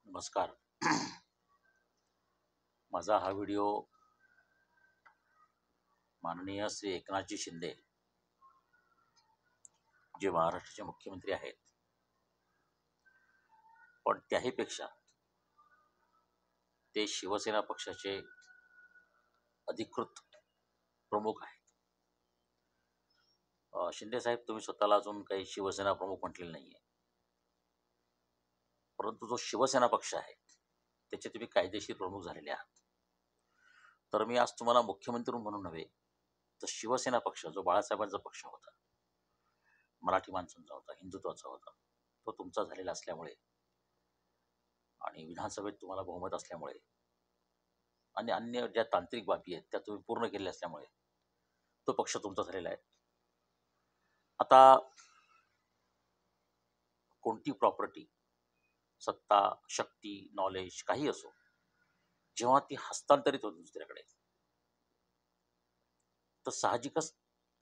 नमस्कार. माझा हा व्हिडिओ माननीय श्री एकनाथजी शिंदे, जे महाराष्ट्राचे मुख्यमंत्री आहेत, पण त्याही पेक्षा ते शिवसेना पक्षाचे अधिकृत प्रमुख आहेत. शिंदे साहेब, तुम्ही स्वतःला अजून काही शिवसेना प्रमुख म्हटलेलं नाहीये, परंतु जो शिवसेना पक्ष आहे त्याचे तुम्ही कायदेशीर प्रमुख झालेले आहात. तर मी आज तुम्हाला मुख्यमंत्री म्हणून नव्हे, तर शिवसेना पक्ष जो बाळासाहेबांचा पक्ष होता, मराठी माणसांचा होता, हिंदुत्वाचा होता, तो तुमचा झालेला असल्यामुळे आणि विधानसभेत तुम्हाला बहुमत असल्यामुळे आणि अन्य ज्या तांत्रिक बाबी आहेत त्या तुम्ही पूर्ण केलेल्या असल्यामुळे तो पक्ष तुमचा झालेला आहे. आता कोणती प्रॉपर्टी, सत्ता, शक्ती, नॉलेज काही असो, जेव्हा ती हस्तांतरित होते दुसऱ्याकडे, तर साहजिकच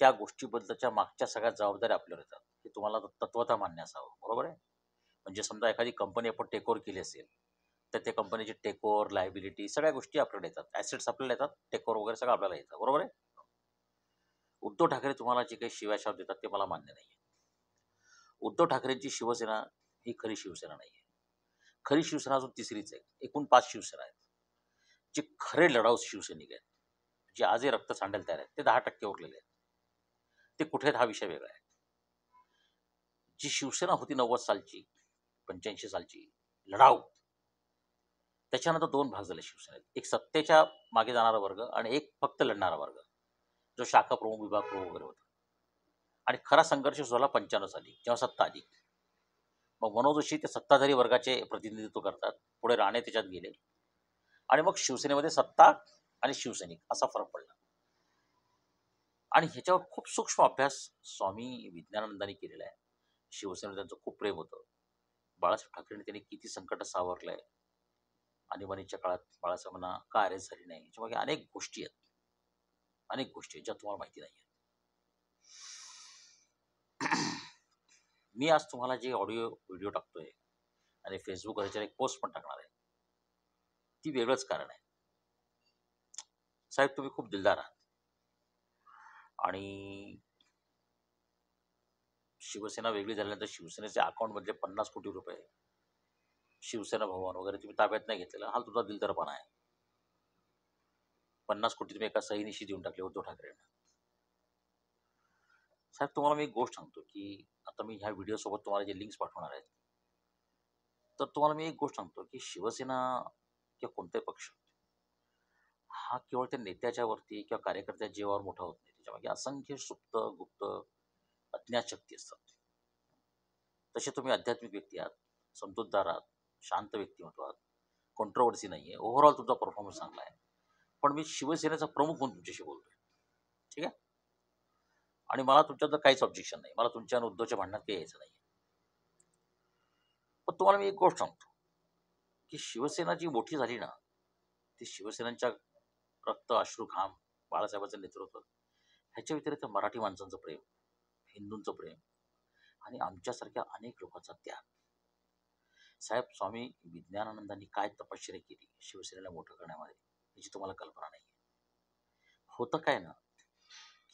त्या गोष्टीबद्दलच्या मागच्या सगळ्या जबाबदाऱ्या आपल्यावर येतात. हे तुम्हाला तत्वतः मान्य असावं, बरोबर आहे? म्हणजे समजा एखादी कंपनी आपण टेक ओव्हर केली असेल, तर त्या कंपनीची टेक ओव्हर, लायबिलिटी सगळ्या गोष्टी आपल्याकडे येतात, ॲसेट्स आपल्याला येतात, टेक ओव्हर वगैरे सगळं आपल्याला येतं, बरोबर आहे? उद्धव ठाकरे तुम्हाला जे काही शिव्याशाप देतात ते मला मान्य नाही. उद्धव ठाकरेंची शिवसेना ही खरी शिवसेना नाही आहे. खरी शिवसेना अजून तिसरीच आहे. एकूण 5 शिवसेना आहेत. जे खरे लढाऊ शिवसैनिक आहेत, जे आजही रक्त सांडायला तयार आहेत, ते 10% उरलेले आहेत. ते कुठे आहेत हा विषय वेगळा आहे. जी शिवसेना होती 90 सालची, 85 सालची लढाऊ, त्याच्यानंतर 2 भाग झाले शिवसेनेत. एक सत्तेच्या मागे जाणारा वर्ग आणि एक फक्त लढणारा वर्ग, जो शाखा प्रमुख, विभाग प्रमुख वगैरे होता. आणि खरा संघर्ष झाला 95 साली, जेव्हा सत्ता आली. मग मनोज जोशी ते सत्ताधारी वर्गाचे प्रतिनिधित्व करतात, पुढे राणे त्याच्यात गेले आणि मग शिवसेनेमध्ये सत्ता आणि शिवसैनिक असा फरक पडला. आणि ह्याच्यावर खूप सूक्ष्म अभ्यास स्वामी विज्ञानानंदांनी केलेला आहे. शिवसेनेवर त्यांचं खूप प्रेम होतं. बाळासाहेब ठाकरेंनी त्यांनी किती संकट सावरलंय, आणीबाणीच्या काळात बाळासाहेबांना का अरेस्ट झाली नाही, याच्यामागे अनेक गोष्टी आहेत, अनेक गोष्टी आहेत ज्या तुम्हाला माहिती नाही. मी आज तुम्हाला जे ऑडिओ व्हिडिओ टाकतोय आणि फेसबुकवर याच्यावर एक पोस्ट पण टाकणार आहे, ती वेगळंच कारण आहे. साहेब, तुम्ही खूप दिलदार आहात आणि शिवसेना वेगळी झाल्यानंतर शिवसेनेच्या अकाउंटमधले 50 कोटी रुपये शिवसेना भवन वगैरे तुम्ही ताब्यात नाही घेतलेला, हा तुझा दिलदारपणा आहे. 50 कोटी तुम्ही एका सहीनिशी देऊन टाकले उद्धव ठाकरेंना. साहेब, तुम्हाला मी एक गोष्ट सांगतो की आता मी ह्या व्हिडिओ सोबत तुम्हाला जे लिंक्स पाठवणार आहेत, तर तुम्हाला मी एक गोष्ट सांगतो की शिवसेना किंवा कोणताही पक्ष हा केवळ त्या नेत्याच्या वरती किंवा कार्यकर्त्याच्या जीवावर मोठा होत नाही. त्याच्यामागे असंख्य सुप्त, गुप्त, अज्ञात शक्ती असतात. तसे तुम्ही आध्यात्मिक व्यक्ती आहात, समजूतदार आहात, शांत व्यक्तिमत्व आहात, कॉन्ट्रोवर्सी नाही आहे, ओव्हरऑल तुमचा परफॉर्मन्स चांगला आहे. पण मी शिवसेनेचा प्रमुख म्हणून तुमच्याशी बोलतोय, ठीक आहे? आणि मला तुमच्याबद्दल काहीच ऑब्जेक्शन नाही, मला तुमच्या आणि उद्धवच्या भांडणात काही यायचं नाही. पण तुम्हाला मी एक गोष्ट सांगतो की शिवसेना जी मोठी झाली ना, ती शिवसेनांच्या रक्त, अश्रू, घाम, बाळासाहेबांचं नेतृत्व, ह्याच्या व्यतिरिक्त मराठी माणसांचं प्रेम, हिंदूंचं प्रेम आणि आमच्यासारख्या अनेक लोकांचा त्याग. साहेब, स्वामी विज्ञानानंदांनी काय तपश्चर्या केली शिवसेनेला मोठं करण्यामध्ये, याची तुम्हाला कल्पना नाही. होतं काय ना,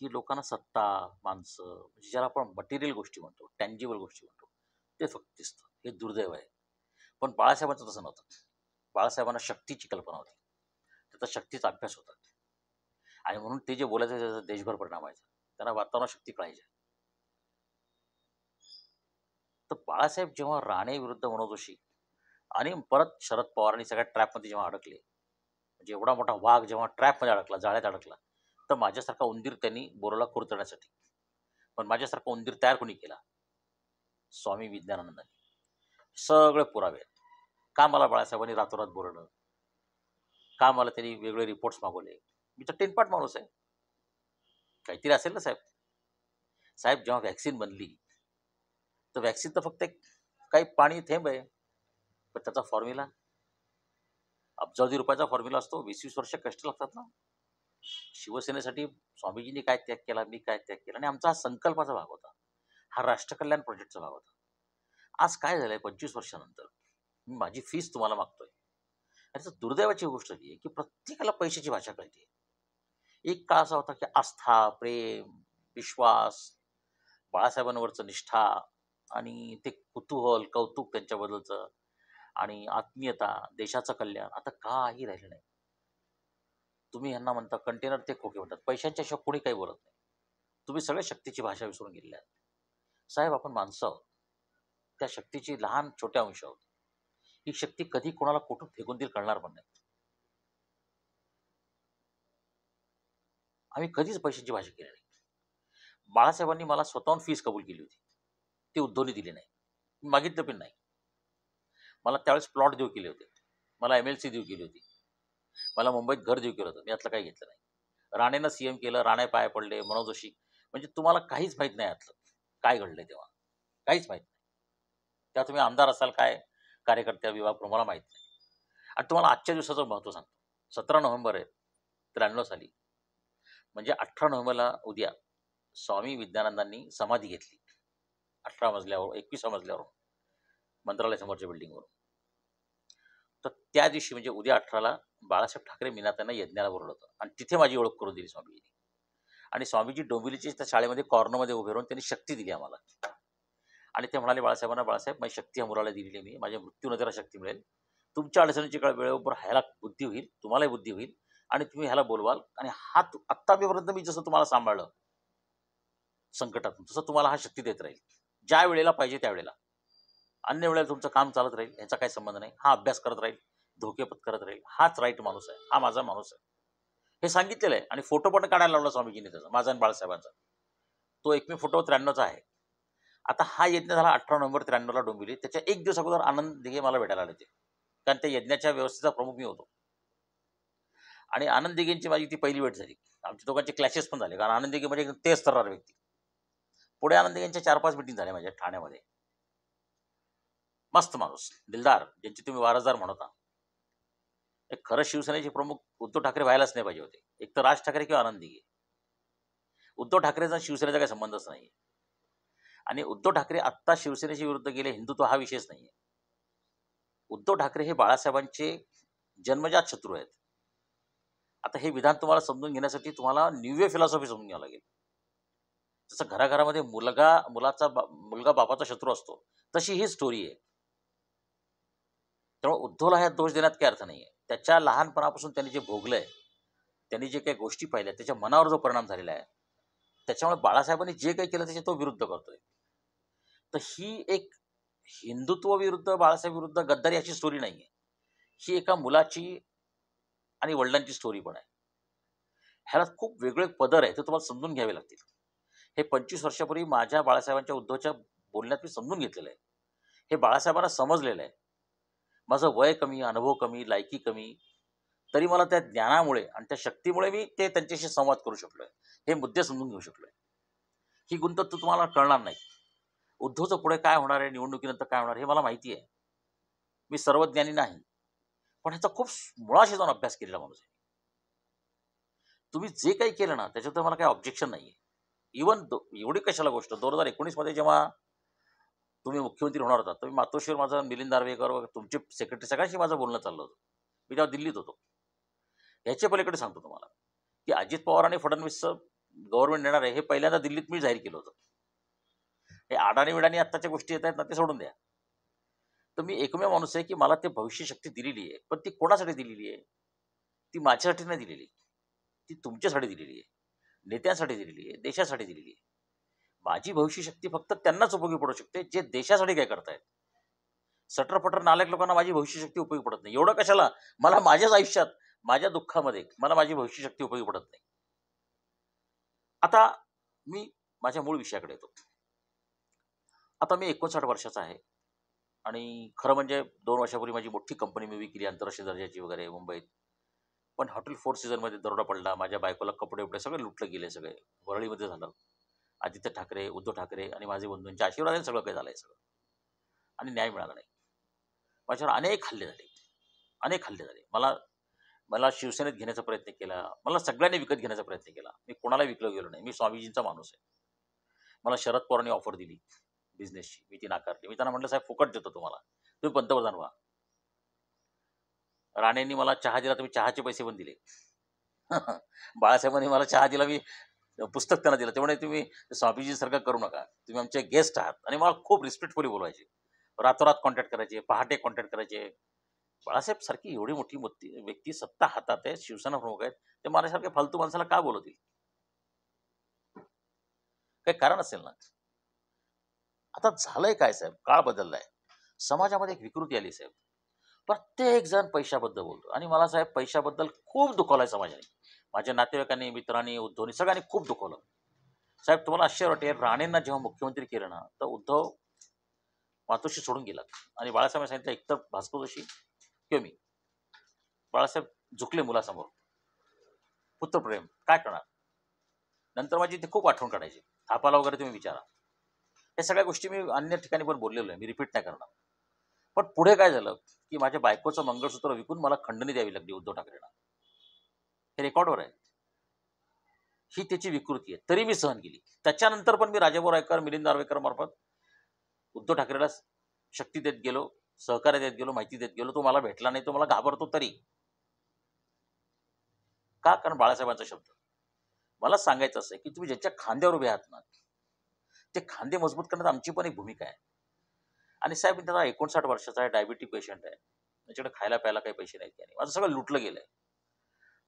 की लोकांना सत्ता, माणसं, म्हणजे ज्याला आपण मटेरियल गोष्टी म्हणतो, टँजिबल गोष्टी म्हणतो, ते फक्त दिसतं. हे दुर्दैव आहे. पण बाळासाहेबांचं तसं नव्हतं. बाळासाहेबांना शक्तीची कल्पना होती, त्याचा शक्तीचा अभ्यास होता आणि म्हणून ते जे बोलायचं त्याचा देशभर परिणाम व्हायचा. त्यांना वातावरण शक्ती कळायच्या. तर बाळासाहेब जेव्हा राणे विरुद्ध मनोज जोशी आणि परत शरद पवारांनी सगळ्या ट्रॅपमध्ये जेव्हा अडकले, म्हणजे एवढा मोठा वाघ जेव्हा ट्रॅपमध्ये अडकला, जाळ्यात अडकला, तर माझ्यासारखा उंदीर त्यांनी बोरला कुरतण्यासाठी. पण माझ्यासारखा उंदीर तयार कोणी केला? स्वामी विज्ञानानंदांनी. सगळे पुरावे आहेत. का मला बाळासाहेबांनी रातोरात बोलवलं, का मला त्यांनी वेगळे रिपोर्ट्स मागवले? मी तर टेनपाट माणूस आहे. काहीतरी असेल ना साहेब. साहेब, जेव्हा व्हॅक्सिन बनली, तर व्हॅक्सिन तर फक्त एक काही पाणी थेंब आहे, पण त्याचा फॉर्म्युला अब्जावधी रुपयाचा फॉर्म्युला असतो. 20-20 वर्ष कष्ट लागतात ना. शिवसेनेसाठी स्वामीजींनी काय त्याग केला, मी काय त्याग केला, आणि आमचा हा संकल्पाचा भाग होता, हा राष्ट्रकल्याण प्रोजेक्टचा भाग होता. आज काय झालंय 25 वर्षानंतर, मी माझी फीस तुम्हाला मागतोय. आणि दुर्दैवाची गोष्ट ही आहे, की प्रत्येकाला पैशाची भाषा कळते. एक काळ असा होता, की आस्था, प्रेम, विश्वास, बाळासाहेबांवरचं निष्ठा आणि ते कुतूहल, कौतुक त्यांच्याबद्दलचं आणि आत्मीयता, देशाचं कल्याण आता काही राहिलं नाही. तुम्ही ह्यांना म्हणता कंटेनर, ते खोके म्हणतात. पैशांच्या शिवाय कोणी काही बोलत नाही. तुम्ही सगळे शक्तीची भाषा विसरून गेलेले आहात. साहेब, आपण माणसं आहोत. त्या शक्तीची लहान छोट्या अंश आहोत. ही शक्ती कधी कोणाला कुठून फेकून देईल कळणार पण नाही. आम्ही कधीच पैशांची भाषा केली नाही. बाळासाहेबांनी मला स्वतःहून फीस कबूल केली होती. ती उद्धवनी दिली नाही. मी मागितलं पण नाही. मला त्यावेळेस प्लॉट देऊ केले होते. मला एम-एल-सी देऊ केली होती. मला मुंबईत घर देऊ केलं होतं. मी यातलं काही घेतलं नाही. राणेनं सीएम केलं, राणे पाया पडले, मनोज जोशी. म्हणजे तुम्हाला काहीच माहीत नाही यातलं. काय घडलंय तेव्हा? काहीच माहीत नाही. तेव्हा तुम्ही आमदार असाल काय, कार्यकर्ता विभाग तुम्हाला माहीत नाही. आणि तुम्हाला आजच्या दिवसाचं महत्त्व सांगतो. 17 नोव्हेंबर आहे 93 साली. म्हणजे 18 नोव्हेंबरला उद्या स्वामी विद्यानंदांनी समाधी घेतली. 18 मजल्यावर 21व्या मजल्यावरून, मंत्रालयासमोरच्या बिल्डिंगवरून. तर त्या दिवशी म्हणजे उद्या 18ला बाळासाहेब ठाकरे मीनाताईंना यज्ञाला बोलवलं होतं आणि तिथे माझी ओळख करून दिली स्वामीजींनी. आणि स्वामीजी डोंबिवलीच्या त्या शाळेमध्ये कॉर्नरमध्ये उभे राहून त्यांनी शक्ती दिली आम्हाला. आणि ते म्हणाले बाळासाहेबांना, "बाळासाहेब, माझी शक्ती ह्या मुलाला दिलेली आहे मी. माझ्या मृत्यूनंतर शक्ती मिळेल. तुमच्या अडचणीची काळ वेळेवर ह्याला बुद्धी होईल, तुम्हालाही बुद्धी होईल आणि तुम्ही ह्याला बोलवाल आणि हा आत्तापर्यंत मी जसं तुम्हाला सांभाळलं संकटातून, तसं तुम्हाला हा शक्ती देत राहील. ज्या वेळेला पाहिजे त्यावेळेला. अन्य वेळेला तुमचं काम चालत राहील, याचा काही संबंध नाही. हा अभ्यास करत राहील, धोके पत्करत राहील. हाच राईट माणूस आहे. हा माझा माणूस आहे." हे सांगितलेलं आहे आणि फोटो पण काढायला लावला स्वामीजींनी त्याचा, माझा आणि बाळासाहेबांचा. तो एकमेव फोटो 93चा आहे. आता हा यज्ञ झाला 18 नोव्हेंबर 93ला डोंबिवलीत. त्याच्या एक दिवस अगोदर आनंद दिघे मला भेटायला आले होते. कारण त्या यज्ञाच्या व्यवस्थेचा प्रमुख मी होतो. आणि आनंद दिघेंची माझी ती पहिली भेट झाली. आमच्या दोघांचे क्लॅशेस पण झाले. कारण आनंद दिघे म्हणजे एकदम तेज तर्रार व्यक्ती. पुढे आनंद दिघेंच्या 4-5 मीटिंग झाल्या माझ्या ठाण्यामध्ये. मस्त माणूस, दिलदार, ज्यांचे तुम्ही वारसदार म्हणता. एक खरं शिवसेनेचे प्रमुख उद्धव ठाकरे व्हायलाच नाही पाहिजे होते. एक तर राज ठाकरे किंवा आनंद दिघे. उद्धव ठाकरेचा शिवसेनेचा काही संबंधच नाही. आणि उद्धव ठाकरे आत्ता शिवसेनेच्या विरुद्ध गेले, हिंदुत्व हा विषयच नाहीये. उद्धव ठाकरे हे बाळासाहेबांचे जन्मजात शत्रू आहेत. आता हे विधान तुम्हाला समजून घेण्यासाठी तुम्हाला न्यूवे फिलॉसॉफी समजून घ्यावं लागेल. जसं घराघरामध्ये मुलगा बापाचा शत्रू असतो, तशी ही स्टोरी आहे. त्यामुळे उद्धवला ह्यात दोष देण्यात काही अर्थ नाहीये. त्याच्या लहानपणापासून त्यांनी जे भोगलंय, त्यांनी जे काही गोष्टी पाहिल्या, त्याच्या मनावर जो परिणाम झालेला आहे, त्याच्यामुळे बाळासाहेबांनी जे काही केलं त्याच्या तो विरुद्ध करतोय. तर ही एक हिंदुत्व विरुद्ध, बाळासाहेब विरुद्ध गद्दारी अशी स्टोरी नाहीये. ही एका मुलाची आणि वडिलांची स्टोरी पण आहे. ह्याला खूप वेगळे पदर आहे, ते तुम्हाला समजून घ्यावे लागतील. हे 25 वर्षापूर्वी माझ्या बाळासाहेबांच्या उद्धवच्या बोलण्यात मी समजून घेतलेलं आहे. हे बाळासाहेबांना समजलेलं आहे. माझं वय कमी, अनुभव कमी, लायकी कमी, तरी मला त्या ज्ञानामुळे आणि त्या शक्तीमुळे मी ते त्यांच्याशी संवाद करू शकलोय. हे मुद्दे समजून घेऊ शकलोय. ही गुंत तुम्हाला कळणार नाही. उद्धवचं पुढे काय होणार आहे, निवडणुकीनंतर काय होणार हे मला माहिती आहे. मी सर्वज्ञानी नाही. पण ह्याचा खूप मुळाशी जाऊन अभ्यास केलेला माणूस आहे. तुम्ही जे काही केलं ना, त्याच्यात मला काही ऑब्जेक्शन नाहीये. इव्हन एवढी कशाला गोष्ट 2019 मध्ये जेव्हा तुम्ही मुख्यमंत्री होणार होता, तुम्ही मातोश्रीवर माझं मिलिंद दार्वेकर व तुमचे सेक्रेटरी सगळ्यांशी माझं बोलणं चाललं होतं. मी तेव्हा दिल्लीत होतो. ह्याच्या पलीकडे सांगतो तुम्हाला, की अजित पवार आणि फडणवीसचं गव्हर्नमेंट येणार आहे हे पहिल्यांदा दिल्लीत मी जाहीर केलं होतं. हे अडाणी-विडाणी आत्ताच्या गोष्टी येत आहेत ना, ते सोडून द्या. तर मी एकमेव माणूस आहे, की मला ते भविष्य शक्ती दिलेली आहे. पण ती कोणासाठी दिलेली आहे? ती माझ्यासाठी नाही दिलेली. ती तुमच्यासाठी दिलेली आहे. नेत्यांसाठी दिलेली आहे, देशासाठी दिलेली आहे. माझी भविष्य शक्ती फक्त त्यांनाच उपयोगी पडू शकते, जे देशासाठी काय करतायत. सटर-फटर नालायक लोकांना माझी भविष्य शक्ती उपयोगी पडत नाही. एवढं कशाला? मला माझ्याच आयुष्यात, माझ्या दुःखामध्ये मला माझी भविष्य शक्ती उपयोगी पडत नाही. आता मी माझ्या मूळ विषयाकडे येतो. आता मी 59 वर्षाचा आहे आणि खरं म्हणजे 2 वर्षापूर्वी माझी मोठी कंपनी मी विकली आंतरराष्ट्रीय दर्जाची वगैरे मुंबईत. पण हॉटेल फोर सीझनमध्ये दरोडा पडला. माझ्या बायकोला कपडे-बिपडे सगळे लुटले गेले सगळे. वरळीमध्ये झालं. आदित्य ठाकरे, उद्धव ठाकरे आणि माझे बंधूंच्या आशीर्वादाने सगळं काही झालंय सगळं. आणि न्याय मिळाला नाही. माझ्यावर अनेक हल्ले झाले. अनेक हल्ले झाले. मला मला शिवसेनेत घेण्याचा प्रयत्न केला. मला सगळ्यांनी विकत घेण्याचा प्रयत्न केला. मी कोणाला विकलो गेलो नाही. मी स्वामीजींचा माणूस आहे. मला शरद पवारांनी ऑफर दिली बिझनेसची. मी ती नाकारली. मी त्यांना म्हटलं, "साहेब फुकट देतो तुम्हाला. तुम्ही पंतप्रधान व्हा." राणेंनी मला चहा दिला तर मी चहाचे पैसे पण दिले. बाळासाहेबांनी मला चहा दिला, मी पुस्तक त्यांना दिलं. ते म्हणे, "तुम्ही स्वामीजीसारखं करू नका. तुम्ही आमचे गेस्ट आहात." आणि मला खूप रिस्पेक्टफुली बोलवायचे. रातोरात कॉन्टॅक्ट करायचे, पहाटे कॉन्टॅक्ट करायचे. बाळासाहेब सारखी एवढी मोठी व्यक्ती सत्ता हातात आहे, शिवसेना प्रमुख आहेत. ते माझ्यासारख्या फालतू माणसाला का बोलवतील? काही कारण असेल ना. आता झालंय काय साहेब, काळ बदललाय. समाजामध्ये एक विकृती आली साहेब. प्रत्येक जण पैशाबद्दल बोलतो आणि मला साहेब पैशाबद्दल खूप दुखवलंय समाजाने. माझ्या नातेवाईकांनी, मित्रांनी, उद्धवनी सगळ्यांनी खूप दुखवलं. साहेब तुम्हाला आश्चर्य वाटेल, राणेंना जेव्हा मुख्यमंत्री केलं ना, तर उद्धव मातोश्री सोडून गेला आणि बाळासाहेबांनी सांगितलं, एकतर भास्कर जोशी किंवा मी. बाळासाहेब झुकले मुलासमोर. पुत्रप्रेम काय करणार? नंतर माझी ते खूप आठवण काढायची. थापाला वगैरे तुम्ही विचारा. या सगळ्या गोष्टी मी अन्य ठिकाणी पण बोललेलो आहे. मी रिपीट नाही करणार. पण पुढे काय झालं, की माझ्या बायकोचं मंगळसूत्र विकून मला खंडणी द्यावी लागली उद्धव ठाकरेंना. हे रेकॉर्डवर आहे. ही त्याची विकृती आहे. तरी मी सहन केली. त्याच्यानंतर पण मी राजाभाऊ रायकर, मिलिंद नार्वेकर मार्फत उद्धव ठाकरेला शक्ती देत गेलो, सहकार्य देत गेलो, माहिती देत गेलो. तो मला भेटला नाही, तो मला घाबरतो तरी. का? कारण बाळासाहेबांचा शब्द. मला सांगायचं असं आहे, की तुम्ही ज्यांच्या खांद्यावर उभे आहात ना, ते खांदे मजबूत करण्यात आमची पण एक भूमिका आहे. आणि साहेब मी त्याला 59 वर्षाचा आहे, डायबिटीज पेशंट आहे. त्याच्याकडे खायला प्यायला काही पैसे नाहीत आणि माझं सगळं लुटलं गेलंय.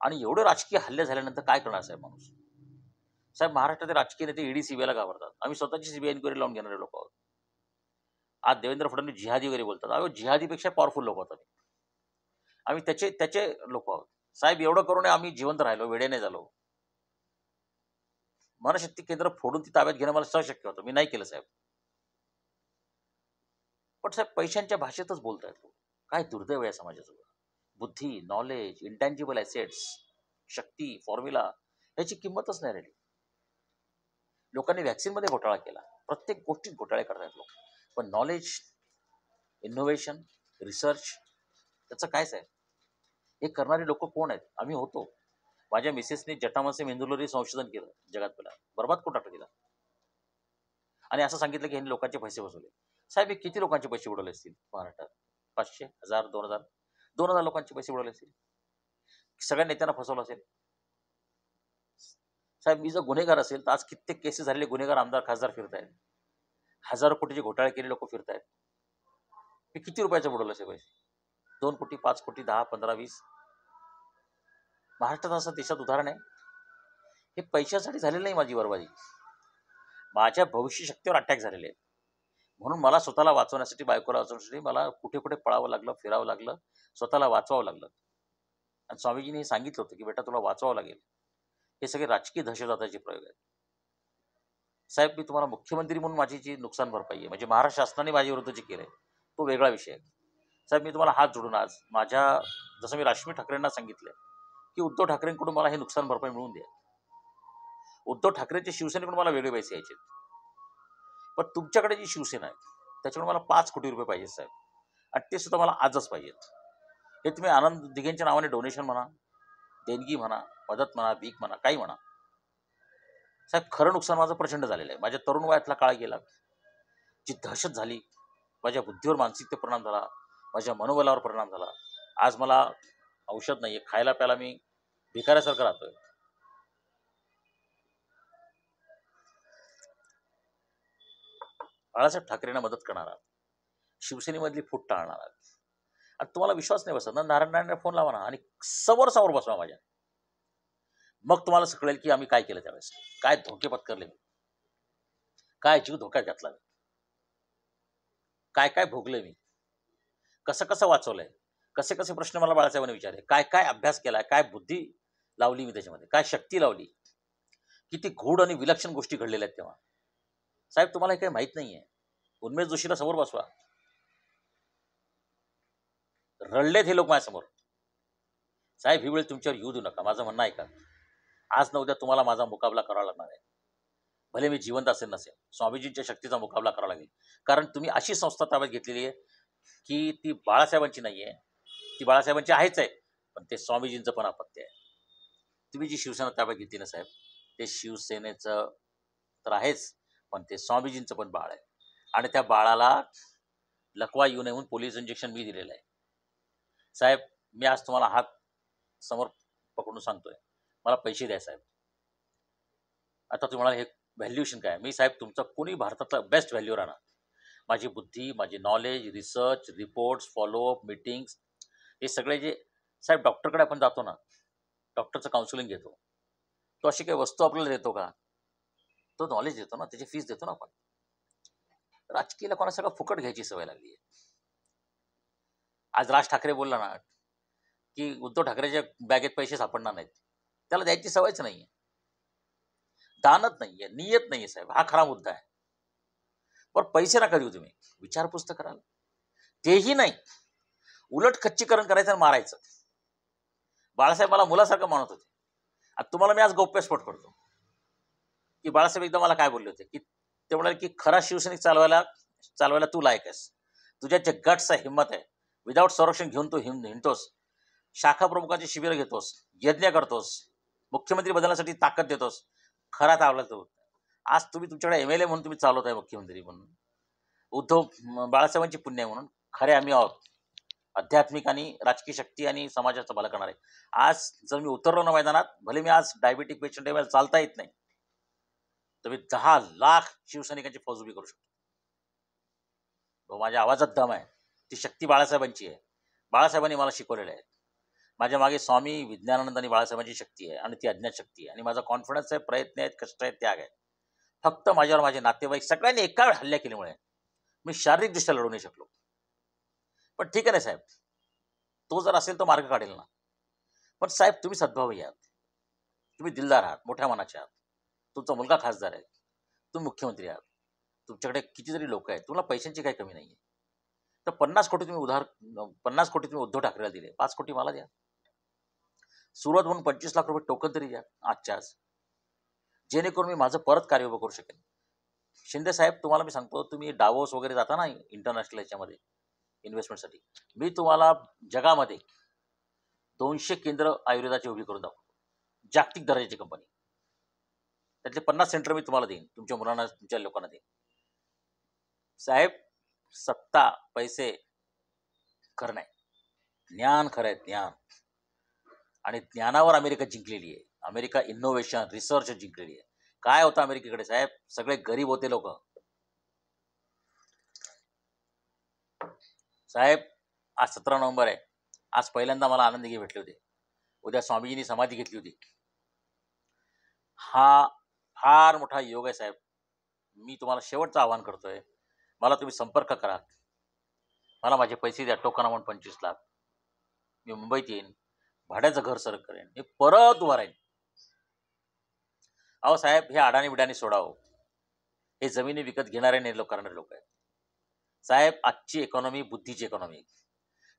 आणि एवढे राजकीय हल्ले झाल्यानंतर काय करणार साहेब माणूस? साहेब महाराष्ट्रातील राजकीय नेते ईडी सीबीआयला घाबरतात. आम्ही स्वतःची सीबीआय इन्क्वायरी लावून घेणारे लोक आहोत. आज देवेंद्र फडणवीस जिहादी वगैरे बोलतात. अहो जिहादीपेक्षा पॉवरफुल लोक आहोत आम्ही. आम्ही त्याचे त्याचे लोक आहोत. साहेब एवढं करून आम्ही जिवंत राहिलो, वेडे नाही झालो. मनशक्ती केंद्र फोडून ती ताब्यात घेणं मला शक्य होतं. मी नाही केलं साहेब. पण साहेब पैशांच्या भाषेतच बोलतायत लोक. काय दुर्दैव आहे समाजाचं. बुद्धी, नॉलेज, इंटँजिबल ॲसेट्स, शक्ती, फॉर्म्युला याची किंमतच नाही राहिली. लोकांनी व्हॅक्सिनमध्ये घोटाळा केला. प्रत्येक गोष्टीत घोटाळे करतायत लोक. पण नॉलेज, इनोव्हेशन, रिसर्च त्याचं काय साहेब? हे करणारे लोक कोण आहेत? आम्ही होतो. माझ्या मिसेसने जटामासे मेंदुलरी संशोधन केलं जगात पहिला. बरबाद करून टाकलं तिला. आणि असं सांगितलं की ह्यांनी लोकांचे पैसे वसवले. साहेब हे किती लोकांचे पैसे उडवले असतील महाराष्ट्रात? 500, 1000, 2000, 2000 लोकांचे पैसे उडवले असतील. सगळ्या नेत्यांना फसवलं असेल. साहेब मी जर गुन्हेगार असेल तर आज कित्येक केसेस झालेले गुन्हेगार आमदार खासदार फिरतायत. हजारो कोटीचे घोटाळे केलेले लोक फिरतायत. हे किती रुपयाचे बुडवले असे पैसे? 2 कोटी, 5 कोटी, 10, 15, 20. महाराष्ट्रात असं देशात उदाहरण आहे. हे पैशासाठी झालेलं नाही माझी बरबादी. माझ्या भविष्य शक्तीवर अटॅक झालेले आहेत. म्हणून मला स्वतःला वाचवण्यासाठी, बायकोला वाचवण्यासाठी मला कुठे कुठे पळावं लागलं, फिरावं लागलं, स्वतःला वाचवावं लागलं. आणि स्वामीजींनी हे सांगितलं होतं की बेटा तुला वाचवावं लागेल. हे सगळे राजकीय दहशतवादाचे प्रयोग आहेत. साहेब मी तुम्हाला मुख्यमंत्री म्हणून माझी जी नुकसान भरपाई आहे, म्हणजे महाराष्ट्र शासनाने माझ्या विरुद्ध जे केलंय तो वेगळा विषय आहे. साहेब मी तुम्हाला हात जोडून आज माझ्या, जसं मी राश्मी ठाकरेंना सांगितलंय की उद्धव ठाकरेंकडून मला हे नुकसान भरपाई मिळवून द्या. उद्धव ठाकरेंच्या शिवसेनेकडून मला वेगळे पैसे यायचे. पण तुमच्याकडे जी शिवसेना आहे त्याच्याकडून मला 5 कोटी रुपये पाहिजेत साहेब. आणि ते सुद्धा मला आजच पाहिजेत. हे तुम्ही आनंद दिघेंच्या नावाने डोनेशन म्हणा, देणगी म्हणा, मदत म्हणा, भीक म्हणा, काही म्हणा. साहेब खरं नुकसान माझं प्रचंड झालेलं आहे. माझ्या तरुण वयातला काळ गेला. जी दहशत झाली, माझ्या बुद्धीवर मानसिकते परिणाम झाला, माझ्या मनोबलावर परिणाम झाला. आज मला औषध नाहीये, खायला प्यायला मी भिकाऱ्यासारखं राहतोय. बाळासाहेब ठाकरेंना मदत करणारा, शिवसेनेमधली फूट टाळणारा. आणि तुम्हाला विश्वास नाही बसत ना, नारायण फोन लावा ना आणि समोर बसवा माझ्या. मग तुम्हाला कळेल की आम्ही काय केलं त्यावेळेस, काय धोके पत्करले मी, काय जीव धोक्यात घातला मी, काय काय भोगले मी, कसं कसं वाचवलंय, कसे कसे प्रश्न मला बाळासाहेबांनी विचारले, काय काय अभ्यास केलाय, काय बुद्धी लावली मी त्याच्यामध्ये, काय शक्ती लावली, किती गूढ आणि विलक्षण गोष्टी घडलेल्या आहेत तेव्हा. साहेब तुम्हाला हे काही माहित नाहीये. उन्मेष जोशीला समोर बसवा. रडलेत हे लोक माझ्यासमोर. साहेब ही वेळ तुमच्यावर येऊ देऊ नका. माझं म्हणणं ऐका. आज न उद्या तुम्हाला माझा मुकाबला करावा लागणार आहे. भले मी जिवंत असेल नसेल, स्वामीजींच्या शक्तीचा मुकाबला करावा लागेल. कारण तुम्ही अशी संस्था ताब्यात घेतलेली आहे की ती बाळासाहेबांची नाहीये. ती बाळासाहेबांची आहेच आहे, पण ते स्वामीजींचं पण अपत्य आहे. तुम्ही जी शिवसेना ताब्यात घेतली ना साहेब, ते शिवसेनेचं तर आहेच, पण ते स्वामीजींचं पण बाळ आहे. आणि त्या बाळाला लकवा येऊ नये म्हणून पोलीस इंजेक्शन मी दिलेलं आहे. साहेब मी आज तुम्हाला हात समोर पकडून सांगतोय, मला पैसे द्या साहेब. आता तुम्ही म्हणाल हे व्हॅल्युएशन काय? मी साहेब तुमचा कोणी भारतातला बेस्ट व्हॅल्यू राहणार. माझी बुद्धी, माझी knowledge, research, reports, follow up, meetings हे सगळे जे साहेब डॉक्टरकडे आपण जातो ना, डॉक्टरचं काउन्सिलिंग घेतो. तो अशी काही वस्तू आपल्याला देतो का? तो नॉलेज देतो ना, त्याची फीस देतो ना आपण. राजकीय लोकांना सगळं फुकट घ्यायची सवय लागली आहे. आज राज ठाकरे बोलला ना, की उद्धव ठाकरेच्या बॅगेत पैसे सापडणार नाहीत. त्याला द्यायची सवयच नाहीये. दानच नाहीये, नियत नाहीये साहेब. हा खरा मुद्दा आहे. पण पैसे नका देऊ तुम्ही. विचारपूस तर कराल. तेही नाही. उलट खच्चीकरण करायचं आणि मारायचं. बाळासाहेब मला मुलासारखं मानत होते. आता तुम्हाला मी आज गौप्यस्फोट करतो, की बाळासाहेब एकदा मला काय बोलले होते, की ते म्हणाले, की खरा शिवसैनिक चालवायला तू लायक आहेस. तुझ्या जे गट्स आहे, हिंमत आहे. विदाऊट संरक्षण घेऊन तू हिंडतोस. शाखा प्रमुखांची शिबिरं घेतोस, यज्ञ करतोस, मुख्यमंत्री बदलण्यासाठी ताकद देतोस. खरा चालवला तो. आज तुम्ही तुमच्याकडे एमएलए म्हणून तुम्ही चालवताय मुख्यमंत्री म्हणून. बाळासाहेबांची पुण्य आहे म्हणून खरे आम्ही आहोत. आध्यात्मिक आणि राजकीय शक्ती आणि समाजाचा भला करणारे. आज जर मी उतरलो ना मैदानात, भले मी आज डायबिटिक पेशंट आहे, मला चालता येत नाही, तर मी 10 लाख शिवसैनिकांची फौज उभी करू शकतो. तो माझ्या आवाजात दम आहे. ती शक्ती बाळासाहेबांची आहे. बाळासाहेबांनी मला शिकवलेलं आहे. माझ्या मागे स्वामी विज्ञानानंद आणि बाळासाहेबांची शक्ती आहे आणि ती अज्ञात शक्ती आहे. आणि माझा कॉन्फिडन्स आहे, प्रयत्न आहेत, कष्ट आहेत, त्याग आहे. फक्त माझ्यावर माझे नातेवाईक सगळ्यांनी एका वेळ हल्ला केल्यामुळे मी शारीरिकदृष्ट्या लढू नाही शकलो. पण ठीक आहे ना साहेब, तो जर असेल तर मार्ग काढेल ना. पण साहेब तुम्ही सद्भावी आहात, तुम्ही दिलदार आहात, मोठ्या मनाचे आहात. तुमचा मुलगा खासदार आहे, तुम्ही मुख्यमंत्री आहात, तुमच्याकडे कितीतरी लोक आहेत, तुम्हाला पैशांची काही कमी नाही आहे. तर 50 कोटी तुम्ही उद्धव ठाकरेला दिले, 5 कोटी मला द्या. सुरुवात म्हणून 25 लाख रुपये टोकन तरी द्या आजच्या आज, जेणेकरून मी माझं परत कार्य उभं करू शकेन. शिंदे साहेब तुम्हाला मी सांगतो, तुम्ही डावोस वगैरे जाता ना इंटरनॅशनल याच्यामध्ये इन्व्हेस्टमेंटसाठी, मी तुम्हाला जगामध्ये 200 केंद्र आयुर्वेदाची उभी करून दाखवतो, जागतिक दर्जाची कंपनी. त्यातले 50 सेंटर मी तुम्हाला देईन, तुमच्या मुलांना, तुमच्या लोकांना देईन. साहेब सत्ता, पैसे खरं नाही, ज्ञान खरं आहे, ज्ञान. आणि ज्ञानावर अमेरिका जिंकलेली आहे. अमेरिका इनोव्हेशन, रिसर्च जिंकलेली आहे. काय होतं अमेरिकेकडे साहेब? सगळे गरीब होते लोक. साहेब आज 17 नोव्हेंबर आहे. आज पहिल्यांदा मला आनंदगी भेटले होते. उद्या स्वामीजींनी समाधी घेतली होती. हा फार मोठा योग आहे साहेब. मी तुम्हाला शेवटचं आवाहन करतोय, मला तुम्ही संपर्क करा. मला माझे पैसे द्या, टोकन अमाऊंट 25 लाख. मी मुंबईत येईन, भाड्याचं घर सरक करेन, मी परत उभा राहीन. अहो साहेब, हे अडाणी बिडाणी सोडावं. हे जमिनी विकत घेणारे नाही लोक, करणारे लोक आहेत साहेब. आजची इकॉनॉमी बुद्धीची इकॉनॉमी.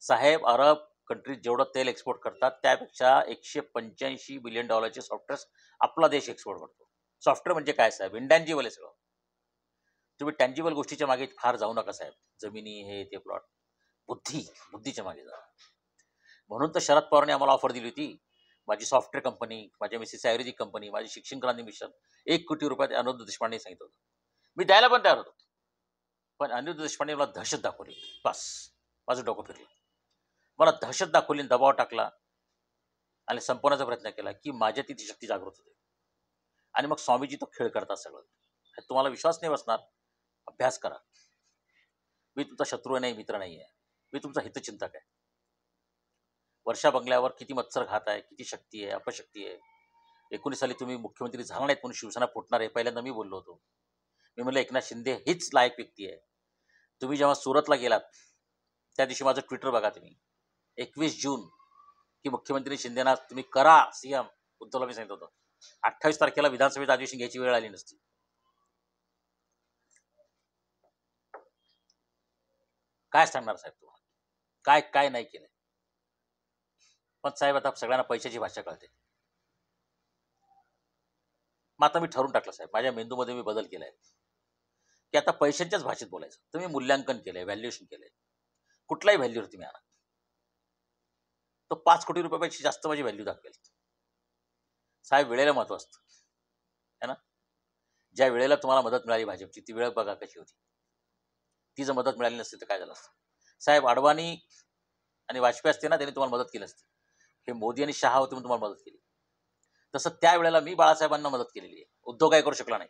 साहेब अरब कंट्रीज जेवढं तेल एक्सपोर्ट करतात त्यापेक्षा 185 बिलियन डॉलरचे सॉफ्टवेअर्स आपला देश एक्सपोर्ट करतो. सॉफ्टवेअर म्हणजे काय साहेब? इंटँजिबल आहे सगळं. तुम्ही टँजिबल गोष्टीच्या मागे फार जाऊ नका साहेब. जमिनी, हे ते प्लॉट. बुद्धीच्या मागे जा. म्हणून तर शरद पवारांनी आम्हाला ऑफर दिली होती. माझी सॉफ्टवेअर कंपनी, माझ्या मिसेस आयुर्वेदिक कंपनी, माझी शिक्षण क्रांती मिशन, 1 कोटी रुपयात अनिरुद्ध देशपांडे सांगितलं होतं. मी द्यायला पण तयार होतो. पण अनिरुद्ध देशपांडे मला दहशत दाखवली. बस माझं डोकं फिरलं. मला दहशत दाखवली, दबाव टाकला आणि संपवण्याचा प्रयत्न केला, की माझ्या ती शक्ती जागृत होते. आणि मग स्वामीजी तो खेळ करतात सगळं. तुम्हाला विश्वास नाही बसणार, अभ्यास करा. मी तुमचा शत्रू नाही, मित्र नाही आहे. मी तुमचा हितचिंतक आहे. वर्षा बंगल्यावर किती मत्सर घात आहे, किती शक्ती आहे, अपशक्ती आहे. 19 साली तुम्ही मुख्यमंत्री झाला नाहीत म्हणून शिवसेना फुटणार आहे, पहिल्यांदा मी बोललो होतो. मी म्हणलं एकनाथ शिंदे हीच लायक व्यक्ती आहे. तुम्ही जेव्हा सुरतला गेलात त्या दिवशी माझं ट्विटर बघा तुम्ही, 21 जून, की मुख्यमंत्री शिंदेना तुम्ही करा सीएम. उद्धवला मी सांगितलं होतं. 28 तारखेला विधानसभेत अधिवेशन घ्यायची वेळ आली नसती. काय सांगणार साहेब तुम्हाला? काय काय नाही केलं. पण साहेब आता सगळ्यांना पैशाची भाषा कळते. मग आता मी ठरवून टाकलं साहेब, माझ्या मेंदूमध्ये मी बदल केलाय, की आता पैशांच्याच भाषेत बोलायचं. तुम्ही मूल्यांकन केलंय, व्हॅल्युएशन केलंय, कुठलाही व्हॅल्यूवर तुम्ही आणा, तो 5 कोटी रुपयापेक्षा जास्त माझी व्हॅल्यू दाखवेल. साहेब वेळेला महत्व असतं है ना. ज्या वेळेला तुम्हाला मदत मिळाली भाजपची, ती वेळ बघा कशी होती. ती जर मदत मिळाली नसती तर काय झालं असतं. साहेब अडवाणी आणि वाजपेयी असते ना, त्यांनी तुम्हाला मदत केली असती. हे मोदी आणि शहा होते म्हणून तुम्हाला मदत केली. तसं त्यावेळेला मी बाळासाहेबांना मदत केलेली आहे. उद्धव काय करू शकला नाही.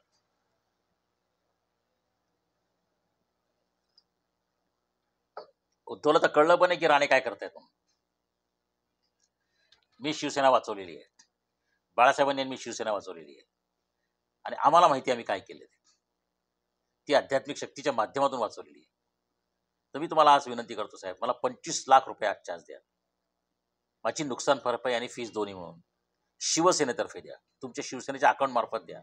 उद्धवला तर कळलं पण नाही की राणे काय करतायत म्हणून. मी शिवसेना वाचवलेली आहे. बाळासाहेबांनी आणि मी शिवसेना वाचवलेली आहे. आणि आम्हाला माहिती आहे आम्ही काय केलं ते. ती आध्यात्मिक शक्तीच्या माध्यमातून वाचवलेली आहे. तर मी तुम्हाला आज विनंती करतो साहेब, मला 25 लाख रुपये आजच्या आज द्या. माझी नुकसान भरपाई आणि फीस दोन्ही मिळून शिवसेनेतर्फे द्या. तुमच्या शिवसेनेच्या अकाउंट मार्फत द्या.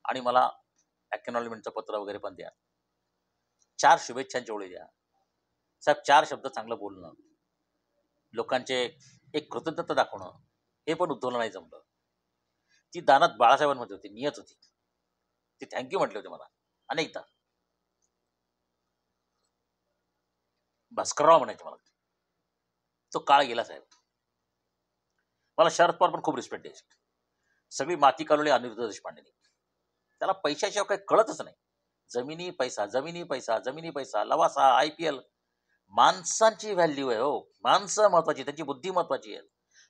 आणि मला अॅक्नॉलेजमेंटचं पत्र वगैरे पण द्या. 4 शुभेच्छांची ओळी द्या. साहेब 4 शब्द चांगलं बोलणं, लोकांचे एक कृतज्ञता दाखवणं, हे पण उद्धवला नाही जमलं. ती दानत बाळासाहेबांमध्ये होती, नियत होती. ते थँक्यू म्हटले होते मला अनेकदा. भास्करराव म्हणायचे मला. तो काळ गेला साहेब. मला शरद पवार पण खूप रिस्पेक्ट द्यायचे. सगळी माती काढवली अनिरुद्ध देशपांडेनी. त्याला पैशाशिवाय काही कळतच नाही. जमिनी पैसा, जमिनी पैसा, जमिनी पैसा, लवासा, IPL. माणसांची व्हॅल्यू आहे हो. माणसं महत्वाची, त्यांची बुद्धी महत्वाची आहे.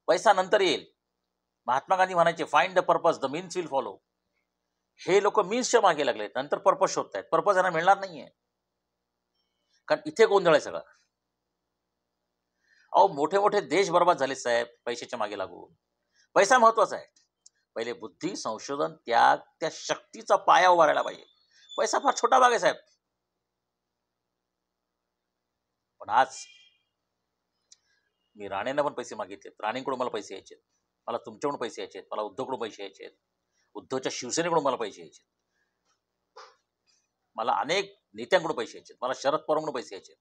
पैसा नंतर येईल. महात्मा गांधी म्हणायचे find the purpose, the means will follow. हे लोक मीन्सच्या मागे लागले, नंतर पर्पज शोधतायत. पर्पज यांना मिळणार नाहीये, कारण इथे गोंधळ आहे सगळा. अहो मोठे मोठे देश बर्बाद झाले साहेब पैशाच्या मागे लागून. पैसा महत्वाचा आहे. पहिले बुद्धी, संशोधन, त्याग, त्या शक्तीचा पाया उभारायला पाहिजे. पैसा फार छोटा भाग आहे साहेब. पण आज मी राणेंना पण पैसे मागितलेत. राणेंकडून मला पैसे यायचे, मला तुमच्याकडून पैसे यायचे, मला उद्धवकडून पैसे यायचे, उद्धवच्या शिवसेनेकडून मला पैसे यायचे, मला अनेक नेत्यांकडून पैसे यायचे, मला शरद पवारांकडून पैसे यायचे.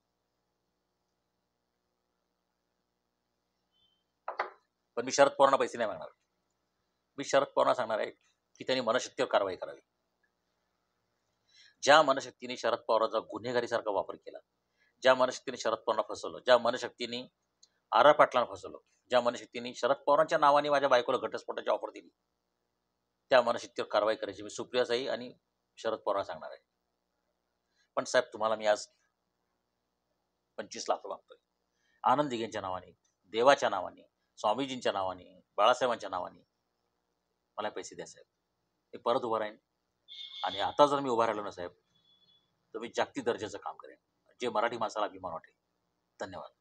पण मी शरद पवारांना पैसे नाही मागणार. मी शरद पवारांना सांगणार आहे की त्यांनी मनशक्तीवर कारवाई करावी. ज्या मनशक्तीने शरद पवारांचा गुन्हेगारीसारखा वापर केला, ज्या मनशक्तीने शरद पवारांना फसवलं, ज्या मनशक्तीने आर पाटलांना फसवलं, ज्या मनशक्तीने शरद पवारांच्या नावाने माझ्या बायकोला घटस्फोटाची ऑफर दिली, त्या मनशक्तीवर कारवाई करायची मी सुप्रियाताई आणि शरद पवारांना सांगणार आहे. पण साहेब तुम्हाला मी आज 25 लाख रुपये मागतोय. आनंद दिघेंच्या नावाने, देवाच्या नावाने, स्वामीजींच्या नावाने, बाळासाहेबांच्या नावाने मला पैसे द्या साहेब. मी परत उभा राहीन. आणि आता जर मी उभा राहिलो ना साहेब, तर मी जागतिक दर्जाचं काम करेन, जे मराठी माणसाला अभिमान वाटेल. धन्यवाद.